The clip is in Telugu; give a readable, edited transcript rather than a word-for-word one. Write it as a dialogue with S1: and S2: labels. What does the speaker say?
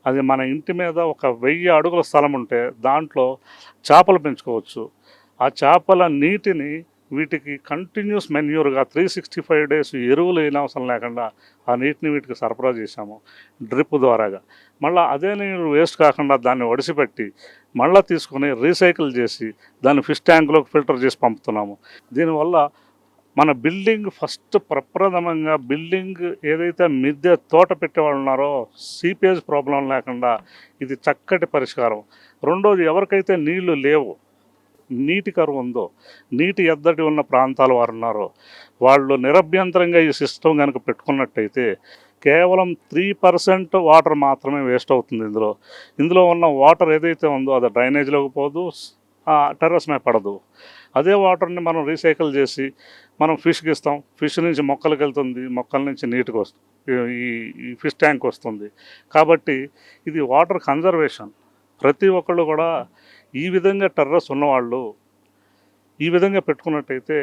S1: అది మన ఇంటి మీద ఒక 1000 అడుగుల స్థలం ఉంటే దాంట్లో చేపలు పెంచుకోవచ్చు. ఆ చేపల నీటిని వీటికి కంటిన్యూస్ మెన్యూర్‌గా 365 డేస్ ఎరువులు వేయనవసరం లేకుండా ఆ నీటిని వీటికి సరఫరా చేశాము డ్రిప్ ద్వారాగా. మళ్ళా అదే నీరు వేస్ట్ కాకుండా దాన్ని ఒడిసిపెట్టి, మళ్ళా తీసుకొని రీసైకిల్ చేసి దాన్ని ఫిష్ ట్యాంక్‌లోకి ఫిల్టర్ చేసి పంపుతున్నాము. దీనివల్ల మన బిల్డింగ్ ఫస్ట్ ప్రప్రథమంగా బిల్డింగ్ ఏదైతే మిద్దె తోట పెట్టేవాళ్ళు ఉన్నారో సీపేజ్ ప్రాబ్లం లేకుండా ఇది చక్కటి పరిష్కారం. రెండోది ఎవరికైతే నీళ్లు లేవు, నీటి కరువు ఉందో, నీటి ఎద్దడి ఉన్న ప్రాంతాల వారు ఉన్నారో వాళ్ళు నిరభ్యంతరంగా ఈ సిస్టమ్ కనుక పెట్టుకున్నట్టయితే కేవలం 3% వాటర్ మాత్రమే వేస్ట్ అవుతుంది. ఇందులో ఉన్న వాటర్ ఏదైతే ఉందో అది డ్రైనేజ్లోకి పోదు, టెర్రస్ మీద పడదు. అదే వాటర్ని మనం రీసైకిల్ చేసి మనం ఫిష్కి ఇస్తాం. ఫిష్ నుంచి మొక్కలకు వెళ్తుంది, మొక్కల నుంచి నీటికి వస్తుంది, ఈ ఫిష్ ట్యాంక్ వస్తుంది. కాబట్టి ఇది వాటర్ కన్జర్వేషన్. ప్రతి ఒక్కళ్ళు కూడా ఈ విధంగా టెర్రస్ ఉన్నవాళ్ళు ఈ విధంగా పెట్టుకున్నట్టయితే